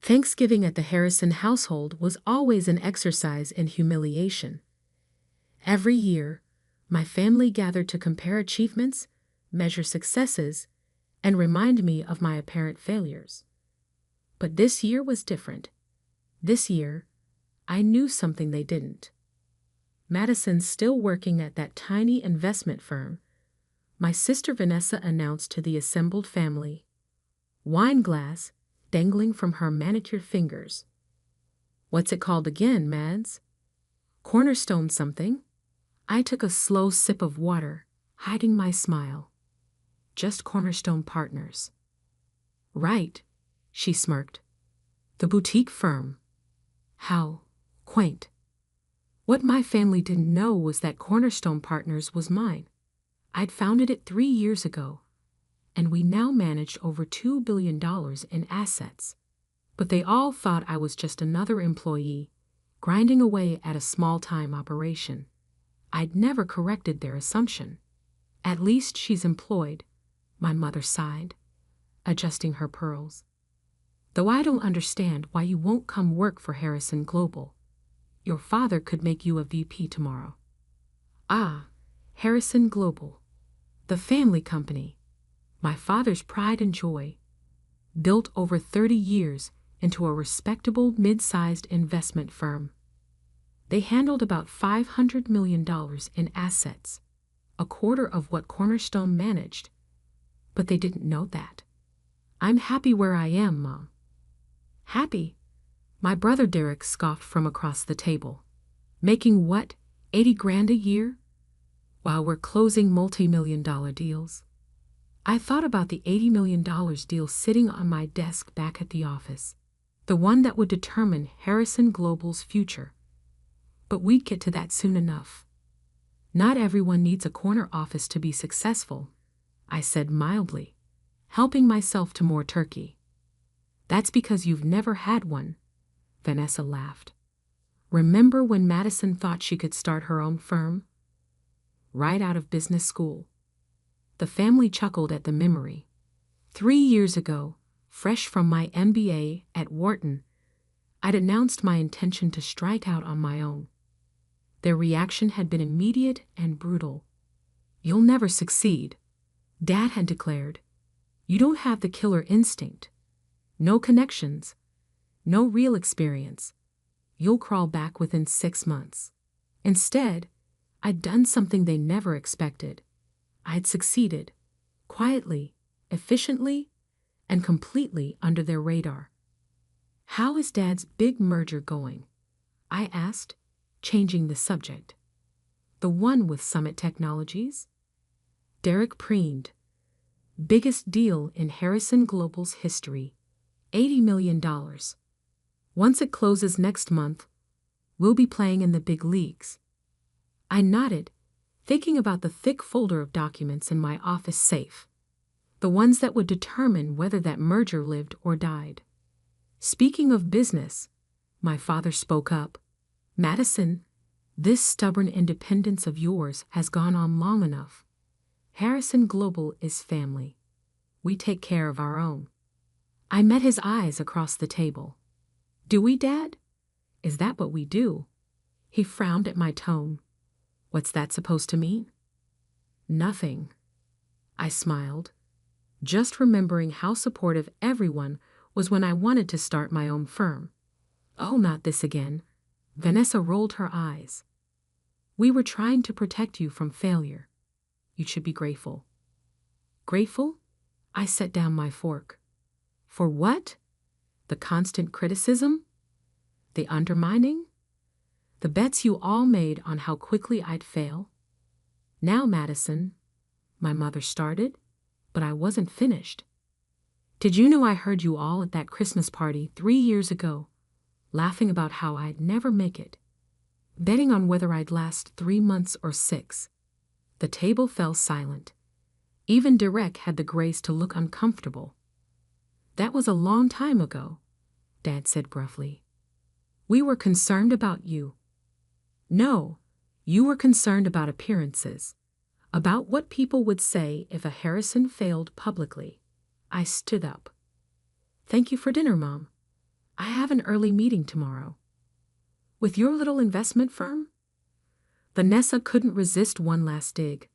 Thanksgiving at the Harrison household was always an exercise in humiliation. Every year, my family gathered to compare achievements, measure successes, and remind me of my apparent failures. But this year was different. This year, I knew something they didn't. Madison's still working at that tiny investment firm. My sister Vanessa announced to the assembled family, wine glass dangling from her manicured fingers. What's it called again, Mads? Cornerstone something? I took a slow sip of water, hiding my smile. Just Cornerstone Partners. Right, she smirked. The boutique firm. How quaint. What my family didn't know was that Cornerstone Partners was mine. I'd founded it 3 years ago, and we now managed over $2 billion in assets. But they all thought I was just another employee, grinding away at a small-time operation. I'd never corrected their assumption. At least she's employed, my mother sighed, adjusting her pearls. Though I don't understand why you won't come work for Harrison Global. Your father could make you a VP tomorrow. Ah, Harrison Global. The family company. My father's pride and joy. Built over 30 years into a respectable mid-sized investment firm. They handled about $500 million in assets, a quarter of what Cornerstone managed. But they didn't know that. I'm happy where I am, Mom. Happy? My brother Derek scoffed from across the table. Making what, 80 grand a year? While we're closing multi-million-dollar deals. I thought about the $80 million deal sitting on my desk back at the office. The one that would determine Harrison Global's future. But we'd get to that soon enough. Not everyone needs a corner office to be successful, I said mildly, helping myself to more turkey. That's because you've never had one, Vanessa laughed. Remember when Madison thought she could start her own firm? Right out of business school. The family chuckled at the memory. 3 years ago, fresh from my MBA at Wharton, I'd announced my intention to strike out on my own. Their reaction had been immediate and brutal. You'll never succeed, Dad had declared. You don't have the killer instinct. No connections. No real experience. You'll crawl back within 6 months. Instead, I'd done something they never expected. I'd succeeded, quietly, efficiently, and completely under their radar. How is Dad's big merger going? I asked, changing the subject. The one with Summit Technologies? Derek preened. Biggest deal in Harrison Global's history. $80 million. Once it closes next month, we'll be playing in the big leagues. I nodded, thinking about the thick folder of documents in my office safe. The ones that would determine whether that merger lived or died. Speaking of business, my father spoke up. Madison, this stubborn independence of yours has gone on long enough. Harrison Global is family. We take care of our own. I met his eyes across the table. Do we, Dad? Is that what we do? He frowned at my tone. What's that supposed to mean? Nothing. I smiled, just remembering how supportive everyone was when I wanted to start my own firm. Oh, not this again. Vanessa rolled her eyes. We were trying to protect you from failure. You should be grateful. Grateful? I set down my fork. For what? The constant criticism? The undermining? The bets you all made on how quickly I'd fail? Now, Madison, my mother started, but I wasn't finished. Did you know I heard you all at that Christmas party 3 years ago, laughing about how I'd never make it, betting on whether I'd last 3 months or 6. The table fell silent. Even Derek had the grace to look uncomfortable. That was a long time ago, Dad said gruffly. We were concerned about you. No, you were concerned about appearances, about what people would say if a Harrison failed publicly. I stood up. Thank you for dinner, Mom. have an early meeting tomorrow. With your little investment firm? Vanessa couldn't resist one last dig.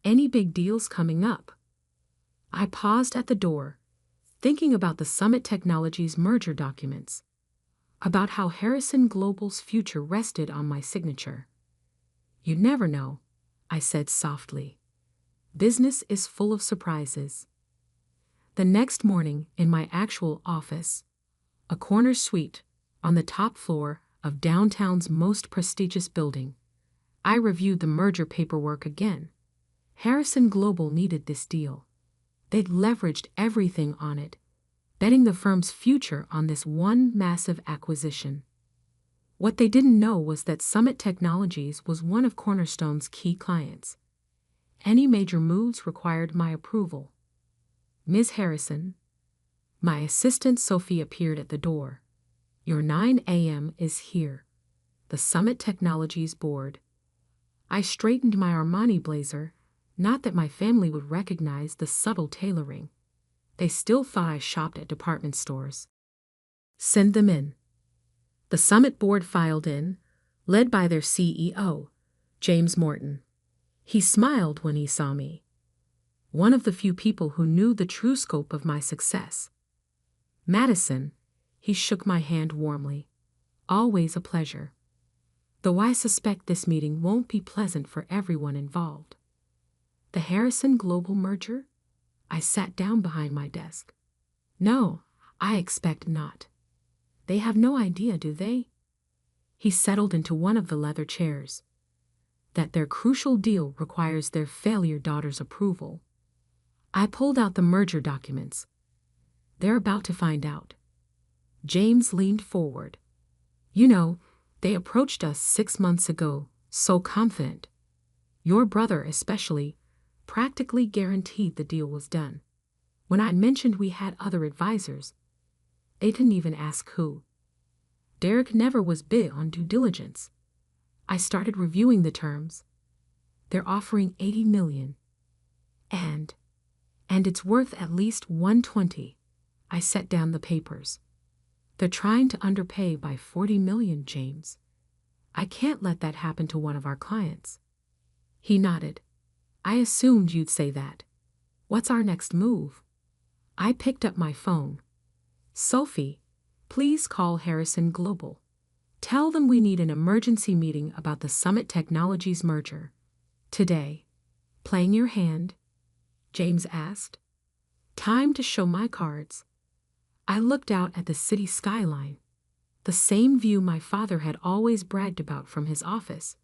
Any big deals coming up? I paused at the door, thinking about the Summit Technologies merger documents, about how Harrison Global's future rested on my signature. You never know, I said softly. Business is full of surprises. The next morning, in my actual office, a corner suite on the top floor of downtown's most prestigious building, I reviewed the merger paperwork again. Harrison Global needed this deal. They'd leveraged everything on it, betting the firm's future on this one massive acquisition. What they didn't know was that Summit Technologies was one of Cornerstone's key clients. Any major moves required my approval. Ms. Harrison, my assistant Sophie appeared at the door. Your 9 a.m. is here. The Summit Technologies board. I straightened my Armani blazer, not that my family would recognize the subtle tailoring. They still thought I shopped at department stores. Send them in. The Summit board filed in, led by their CEO, James Morton. He smiled when he saw me. One of the few people who knew the true scope of my success. Madison, he shook my hand warmly. Always a pleasure. Though I suspect this meeting won't be pleasant for everyone involved. The Harrison Global merger? I sat down behind my desk. No, I expect not. They have no idea, do they? He settled into one of the leather chairs. That their crucial deal requires their failure daughter's approval. I pulled out the merger documents. They're about to find out. James leaned forward. You know, they approached us 6 months ago, so confident. Your brother especially practically guaranteed the deal was done. When I mentioned we had other advisors, they didn't even ask who. Derek never was big on due diligence. I started reviewing the terms. They're offering $80 million. And it's worth at least $120. I set down the papers. They're trying to underpay by $40 million, James. I can't let that happen to one of our clients. He nodded. I assumed you'd say that. What's our next move? I picked up my phone. Sophie, please call Harrison Global. Tell them we need an emergency meeting about the Summit Technologies merger. Today. Playing your hand? James asked. Time to show my cards. I looked out at the city skyline, the same view my father had always bragged about from his office,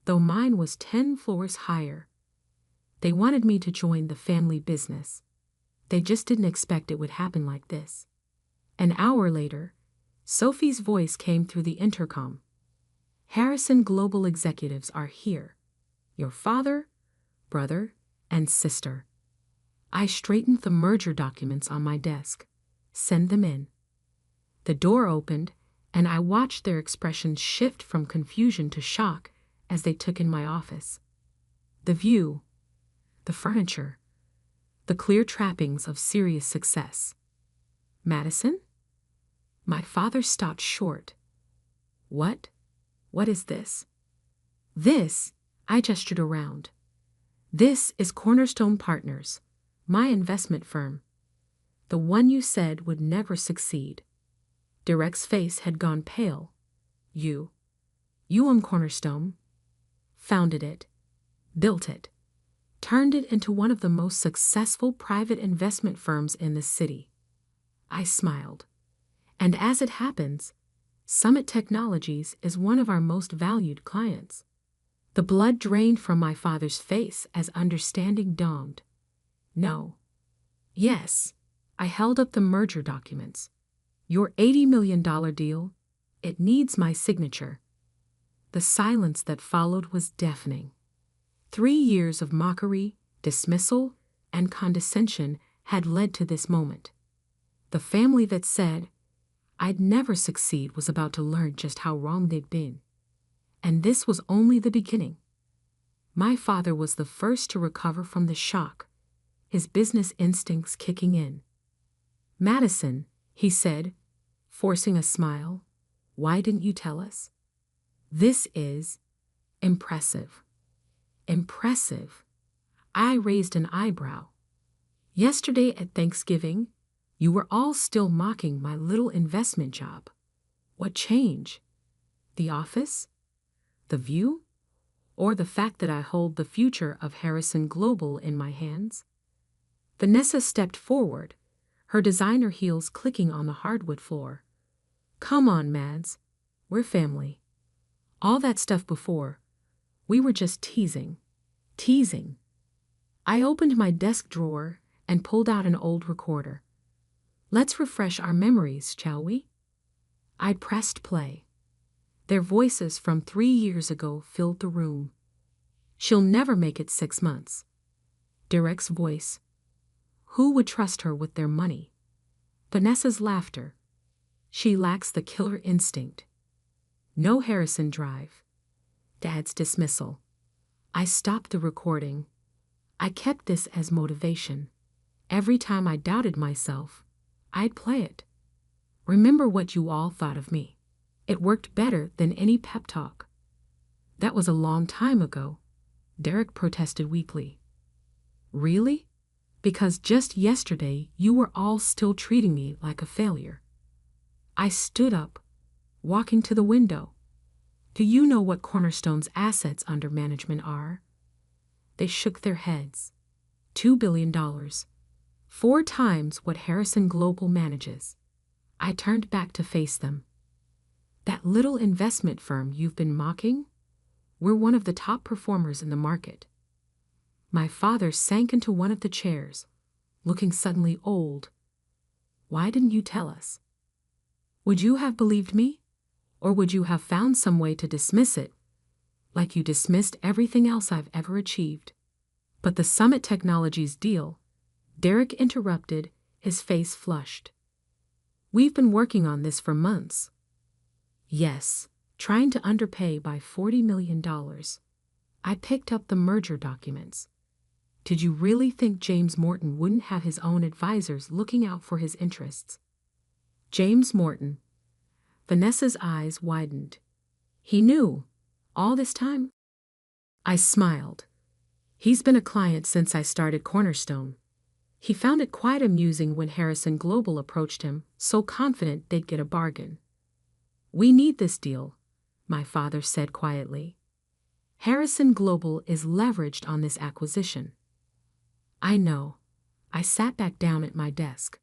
though mine was 10 floors higher. They wanted me to join the family business. They just didn't expect it would happen like this. An hour later, Sophie's voice came through the intercom. Harrison Global executives are here. Your father, brother, and sister. I straightened the merger documents on my desk. Send them in. The door opened, and I watched their expressions shift from confusion to shock as they took in my office. The view, the furniture, the clear trappings of serious success. Madison? My father stopped short. What? What is this? This, I gestured around. This is Cornerstone Partners, my investment firm. The one you said would never succeed. Derek's face had gone pale. You own Cornerstone. Founded it. Built it. Turned it into one of the most successful private investment firms in the city. I smiled. And as it happens, Summit Technologies is one of our most valued clients. The blood drained from my father's face as understanding dawned. No. Yes. I held up the merger documents. Your $80 million deal, it needs my signature. The silence that followed was deafening. 3 years of mockery, dismissal, and condescension had led to this moment. The family that said I'd never succeed was about to learn just how wrong they'd been. And this was only the beginning. My father was the first to recover from the shock, his business instincts kicking in. Madison, he said, forcing a smile. Why didn't you tell us? This is impressive. Impressive. I raised an eyebrow. Yesterday at Thanksgiving, you were all still mocking my little investment job. What change? The office? The view? Or the fact that I hold the future of Harrison Global in my hands? Vanessa stepped forward, her designer heels clicking on the hardwood floor. Come on, Mads. We're family. All that stuff before, we were just teasing. Teasing. I opened my desk drawer and pulled out an old recorder. Let's refresh our memories, shall we? I pressed play. Their voices from 3 years ago filled the room. She'll never make it 6 months. Derek's voice. Who would trust her with their money? Vanessa's laughter. She lacks the killer instinct. No Harrison Drive. Dad's dismissal. I stopped the recording. I kept this as motivation. Every time I doubted myself, I'd play it. Remember what you all thought of me. It worked better than any pep talk. That was a long time ago, Derek protested weakly. Really? Because just yesterday you were all still treating me like a failure. I stood up, walking to the window. Do you know what Cornerstone's assets under management are? They shook their heads. $2 billion. 4 times what Harrison Global manages. I turned back to face them. That little investment firm you've been mocking? We're one of the top performers in the market. My father sank into one of the chairs, looking suddenly old. Why didn't you tell us? Would you have believed me? Or would you have found some way to dismiss it, like you dismissed everything else I've ever achieved? But the Summit Technologies deal, Derek interrupted, his face flushed. We've been working on this for months. Yes, trying to underpay by $40 million. I picked up the merger documents. Did you really think James Morton wouldn't have his own advisors looking out for his interests? James Morton. Vanessa's eyes widened. He knew, all this time? I smiled. He's been a client since I started Cornerstone. He found it quite amusing when Harrison Global approached him, so confident they'd get a bargain. We need this deal, my father said quietly. Harrison Global is leveraged on this acquisition. I know. I sat back down at my desk.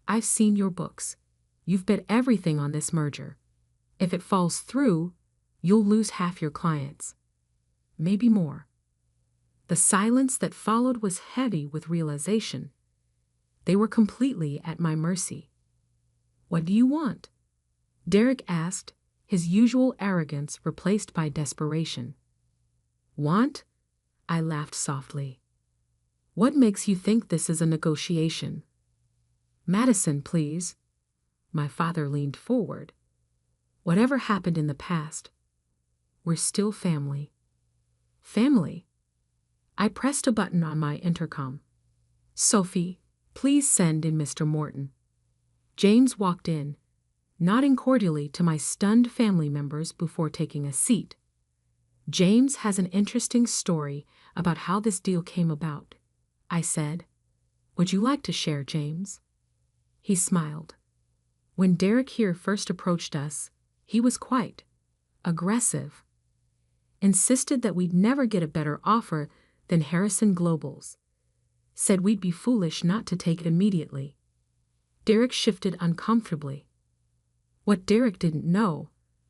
I've seen your books. You've bet everything on this merger. If it falls through, you'll lose half your clients. Maybe more. The silence that followed was heavy with realization. They were completely at my mercy. What do you want? Derek asked, his usual arrogance replaced by desperation. Want? I laughed softly. What makes you think this is a negotiation? Madison, please. My father leaned forward. Whatever happened in the past, we're still family. Family? I pressed a button on my intercom. Sophie, please send in Mr. Morton. James walked in, nodding cordially to my stunned family members before taking a seat. James has an interesting story about how this deal came about, I said. Would you like to share, James? He smiled. When Derek here first approached us, he was quite aggressive. Insisted that we'd never get a better offer than Harrison Global's. Said we'd be foolish not to take it immediately. Derek shifted uncomfortably. What Derek didn't know,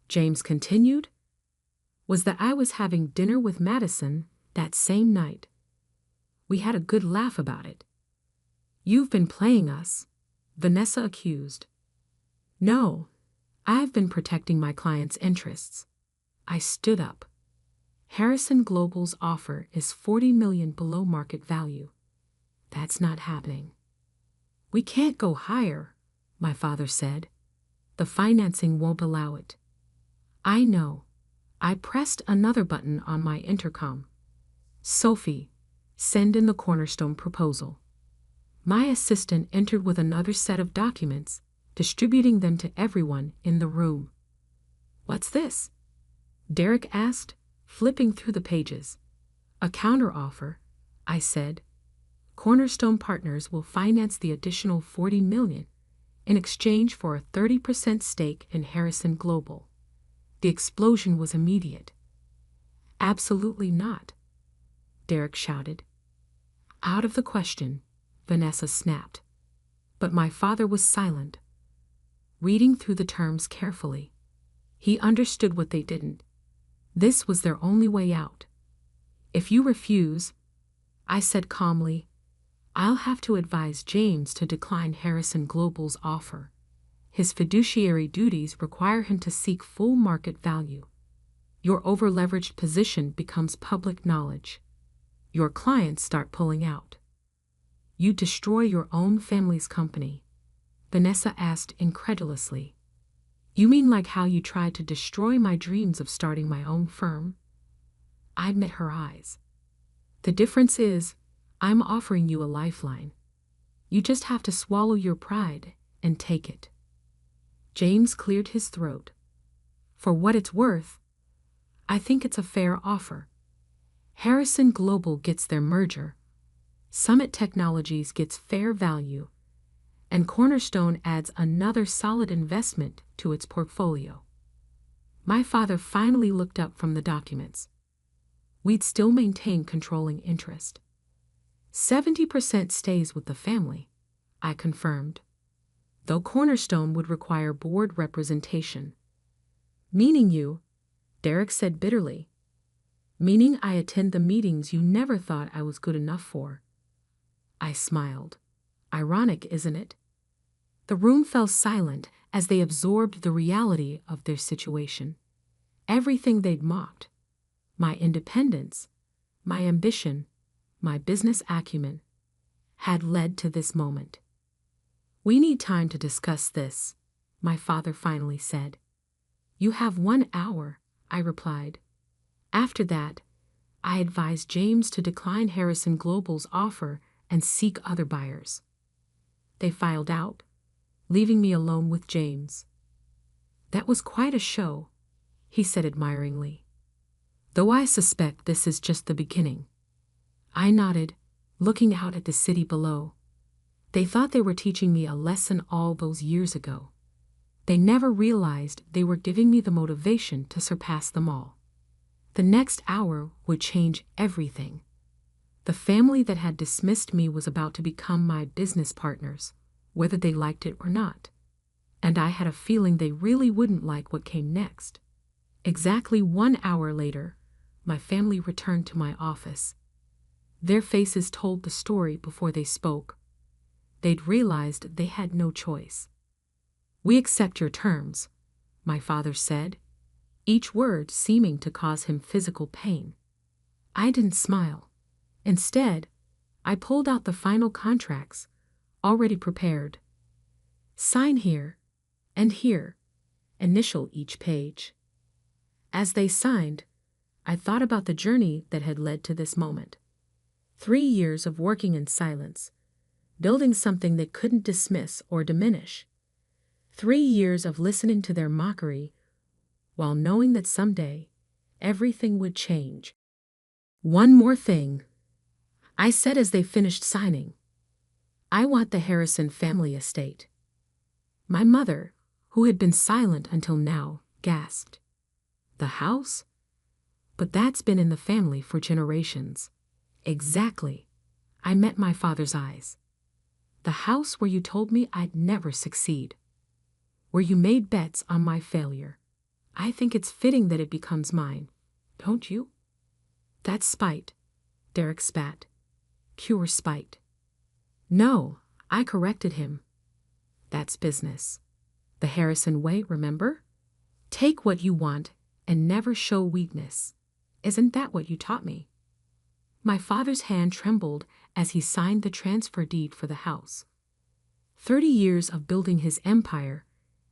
James continued, was that I was having dinner with Madison that same night. We had a good laugh about it. You've been playing us, Vanessa accused. No, I've been protecting my client's interests. I stood up. Harrison Global's offer is $40 million below market value. That's not happening. We can't go higher, my father said. The financing won't allow it. I know. I pressed another button on my intercom. Sophie, send in the Cornerstone proposal. My assistant entered with another set of documents, distributing them to everyone in the room. "What's this?" Derek asked, flipping through the pages. "A counteroffer," I said. "Cornerstone Partners will finance the additional $40 million in exchange for a 30% stake in Harrison Global." The explosion was immediate. "Absolutely not," Derek shouted. "Out of the question," Vanessa snapped. But my father was silent, reading through the terms carefully. He understood what they didn't. This was their only way out. "If you refuse," I said calmly, "I'll have to advise James to decline Harrison Global's offer. His fiduciary duties require him to seek full market value. Your overleveraged position becomes public knowledge. Your clients start pulling out. You destroy your own family's company." Vanessa asked incredulously. "You mean like how you tried to destroy my dreams of starting my own firm?" I met her eyes. "The difference is, I'm offering you a lifeline. You just have to swallow your pride and take it." James cleared his throat. "For what it's worth, I think it's a fair offer. Harrison Global gets their merger, Summit Technologies gets fair value, and Cornerstone adds another solid investment to its portfolio." My father finally looked up from the documents. "We'd still maintain controlling interest." 70% stays with the family," I confirmed, "though Cornerstone would require board representation." "Meaning you," Derek said bitterly. "Meaning I attend the meetings you never thought I was good enough for." I smiled. Ironic, isn't it? The room fell silent as they absorbed the reality of their situation. Everything they'd mocked, my independence, my ambition, my business acumen, had led to this moment. "We need time to discuss this," my father finally said. "You have 1 hour," I replied. After that, I advised James to decline Harrison Global's offer and seek other buyers. They filed out, leaving me alone with James. "That was quite a show," he said admiringly. "Though I suspect this is just the beginning." I nodded, looking out at the city below. They thought they were teaching me a lesson all those years ago. They never realized they were giving me the motivation to surpass them all. The next hour would change everything. The family that had dismissed me was about to become my business partners, whether they liked it or not. And I had a feeling they really wouldn't like what came next. Exactly 1 hour later, my family returned to my office. Their faces told the story before they spoke. They'd realized they had no choice. "We accept your terms," my father said, each word seeming to cause him physical pain. I didn't smile. Instead, I pulled out the final contracts, already prepared. "Sign here and here," initial each page. As they signed, I thought about the journey that had led to this moment. 3 years of working in silence, building something they couldn't dismiss or diminish. 3 years of listening to their mockery while knowing that someday everything would change. "One more thing," I said as they finished signing. "I want the Harrison family estate." My mother, who had been silent until now, gasped. "The house? But that's been in the family for generations." "Exactly." I met my father's eyes. "The house where you told me I'd never succeed. Where you made bets on my failure. I think it's fitting that it becomes mine. Don't you?" "That's spite," Derek spat. "Pure spite." "No," I corrected him. "That's business. The Harrison way, remember? Take what you want and never show weakness. Isn't that what you taught me?" My father's hand trembled as he signed the transfer deed for the house. 30 years of building his empire,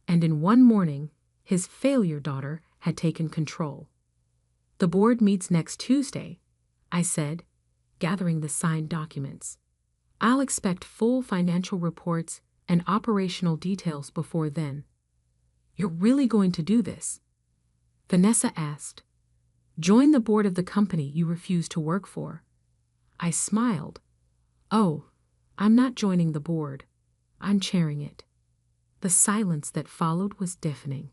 and in one morning, his failure daughter had taken control. "The board meets next Tuesday," I said, gathering the signed documents. "I'll expect full financial reports and operational details before then. You're really going to do this? Vanessa asked. Join the board of the company you refuse to work for. I smiled. Oh, I'm not joining the board. I'm chairing it. The silence that followed was deafening.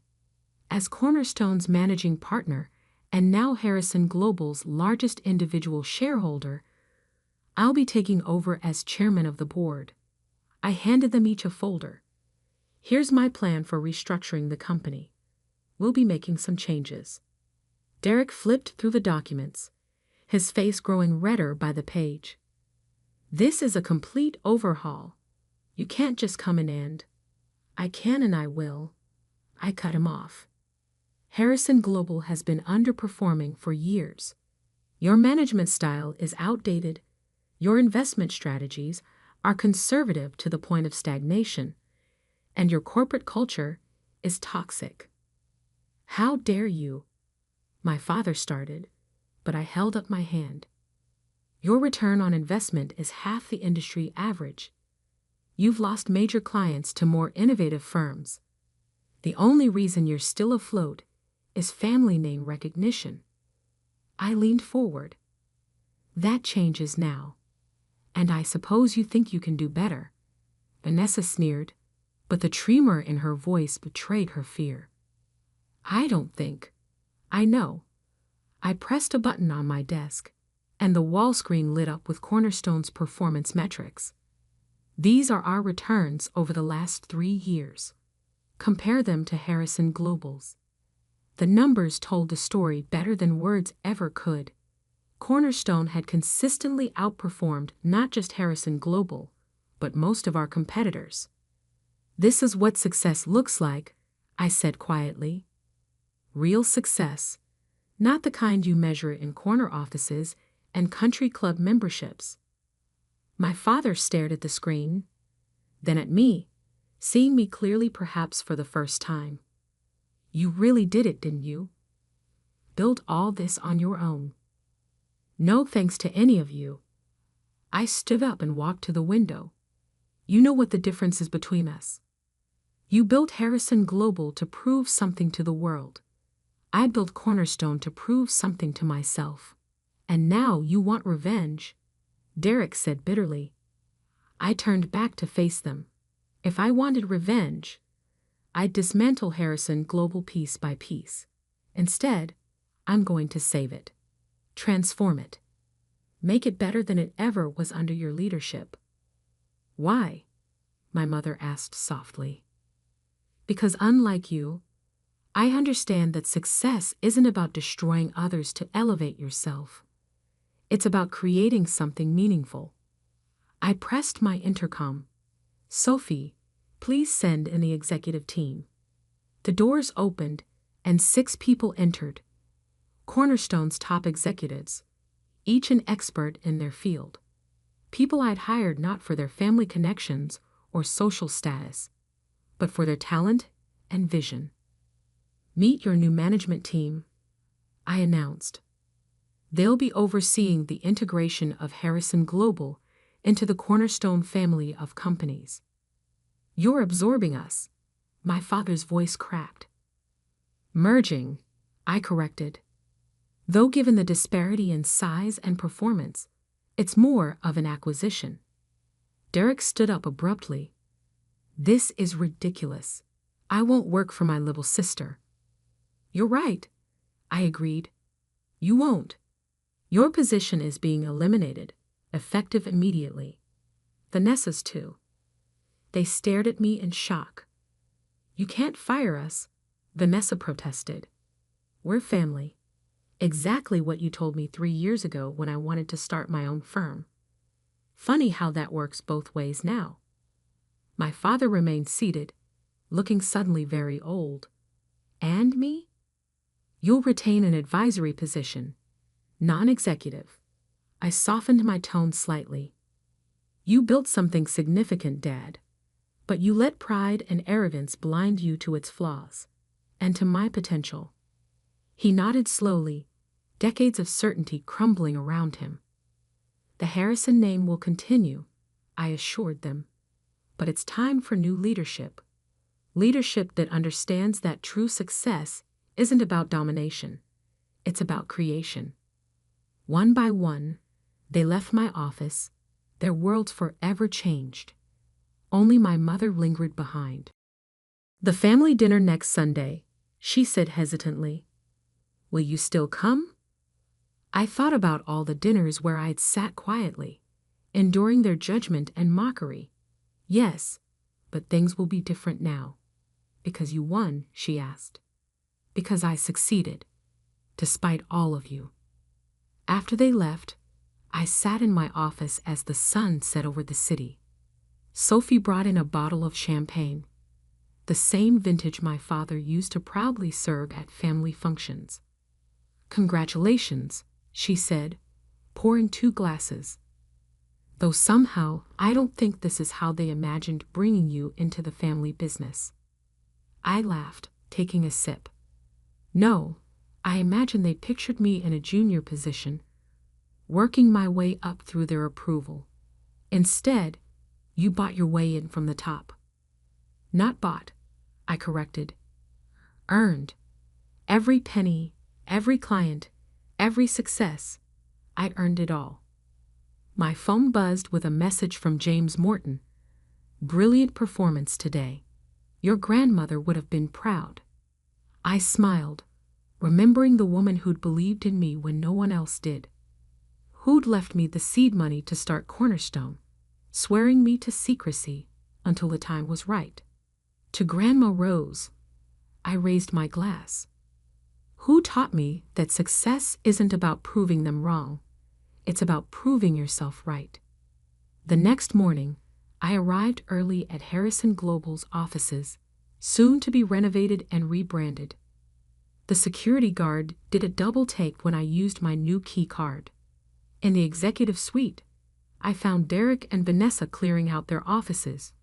As Cornerstone's managing partner, and now Harrison Global's largest individual shareholder, I'll be taking over as chairman of the board. I handed them each a folder. Here's my plan for restructuring the company. We'll be making some changes. Derek flipped through the documents, his face growing redder by the page. This is a complete overhaul. You can't just come in and... I can and I will. I cut him off. Harrison Global has been underperforming for years. Your management style is outdated. Your investment strategies are conservative to the point of stagnation, and your corporate culture is toxic. How dare you? My father started, but I held up my hand. Your return on investment is half the industry average. You've lost major clients to more innovative firms. The only reason you're still afloat is family name recognition. I leaned forward. That changes now. And I suppose you think you can do better. Vanessa sneered, but the tremor in her voice betrayed her fear. I don't think. I know. I pressed a button on my desk, and the wall screen lit up with Cornerstone's performance metrics. These are our returns over the last 3 years. Compare them to Harrison Global's. The numbers told the story better than words ever could. Cornerstone had consistently outperformed not just Harrison Global, but most of our competitors. This is what success looks like, I said quietly. Real success, not the kind you measure in corner offices and country club memberships. My father stared at the screen, then at me, seeing me clearly perhaps for the first time. You really did it, didn't you? Build all this on your own. No thanks to any of you. I stood up and walked to the window. You know what the difference is between us. You built Harrison Global to prove something to the world. I built Cornerstone to prove something to myself. And now you want revenge, Derek said bitterly. I turned back to face them. If I wanted revenge, I'd dismantle Harrison Global piece by piece. Instead, I'm going to save it. Transform it. Make it better than it ever was under your leadership. Why? My mother asked softly. Because unlike you, I understand that success isn't about destroying others to elevate yourself. It's about creating something meaningful. I pressed my intercom. Sophie, please send in the executive team. The doors opened, and 6 people entered. Cornerstone's top executives, each an expert in their field. People I'd hired not for their family connections or social status, but for their talent and vision. Meet your new management team, I announced. They'll be overseeing the integration of Harrison Global into the Cornerstone family of companies. You're absorbing us, my father's voice cracked. Merging, I corrected. Though given the disparity in size and performance, it's more of an acquisition. Derek stood up abruptly. This is ridiculous. I won't work for my little sister. You're right, I agreed. You won't. Your position is being eliminated, effective immediately. Vanessa's too. They stared at me in shock. You can't fire us, Vanessa protested. We're family. Exactly what you told me 3 years ago when I wanted to start my own firm. Funny how that works both ways now. My father remained seated, looking suddenly very old. And me? You'll retain an advisory position, non-executive. I softened my tone slightly. You built something significant, Dad, but you let pride and arrogance blind you to its flaws, and to my potential. He nodded slowly, decades of certainty crumbling around him. The Harrison name will continue, I assured them, but it's time for new leadership. Leadership that understands that true success isn't about domination. It's about creation. One by one, they left my office, their worlds forever changed. Only my mother lingered behind. The family dinner next Sunday, she said hesitantly. Will you still come? I thought about all the dinners where I'd sat quietly, enduring their judgment and mockery. Yes, but things will be different now. Because you won, she asked. Because I succeeded, despite all of you. After they left, I sat in my office as the sun set over the city. Sophie brought in a bottle of champagne, the same vintage my father used to proudly serve at family functions. Congratulations, she said, pouring 2 glasses. Though somehow I don't think this is how they imagined bringing you into the family business. I laughed, taking a sip. No, I imagine they pictured me in a junior position, working my way up through their approval. Instead, you bought your way in from the top. Not bought, I corrected. Earned. Every penny, every client, every success, I earned it all. My phone buzzed with a message from James Morton. Brilliant performance today. Your grandmother would have been proud. I smiled, remembering the woman who'd believed in me when no one else did. Who'd left me the seed money to start Cornerstone, swearing me to secrecy until the time was right. To Grandma Rose, I raised my glass. Who taught me that success isn't about proving them wrong? It's about proving yourself right. The next morning, I arrived early at Harrison Global's offices, soon to be renovated and rebranded. The security guard did a double take when I used my new key card. In the executive suite, I found Derek and Vanessa clearing out their offices,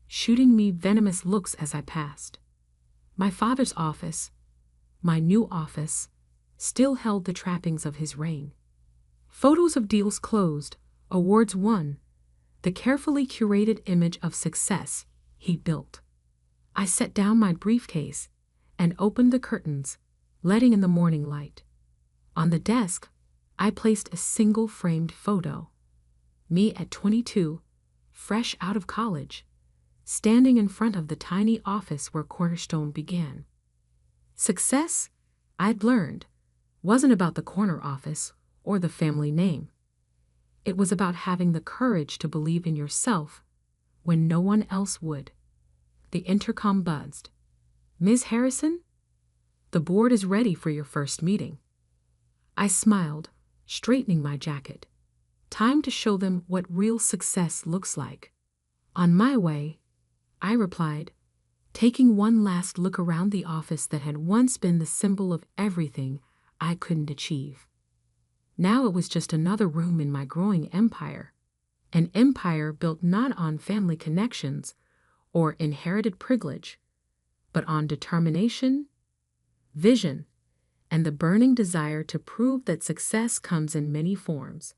shooting me venomous looks as I passed. My father's office, my new office, still held the trappings of his reign. Photos of deals closed, awards won, the carefully curated image of success he built. I set down my briefcase and opened the curtains, letting in the morning light. On the desk, I placed a single framed photo. Me at 22, fresh out of college, standing in front of the tiny office where Cornerstone began. Success, I'd learned, wasn't about the corner office or the family name. It was about having the courage to believe in yourself when no one else would. The intercom buzzed. Ms. Harrison? The board is ready for your first meeting. I smiled, straightening my jacket. Time to show them what real success looks like. On my way, I replied, taking one last look around the office that had once been the symbol of everything I couldn't achieve. Now it was just another room in my growing empire, an empire built not on family connections or inherited privilege, but on determination, vision, and the burning desire to prove that success comes in many forms.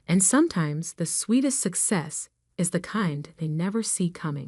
And sometimes the sweetest success is the kind they never see coming.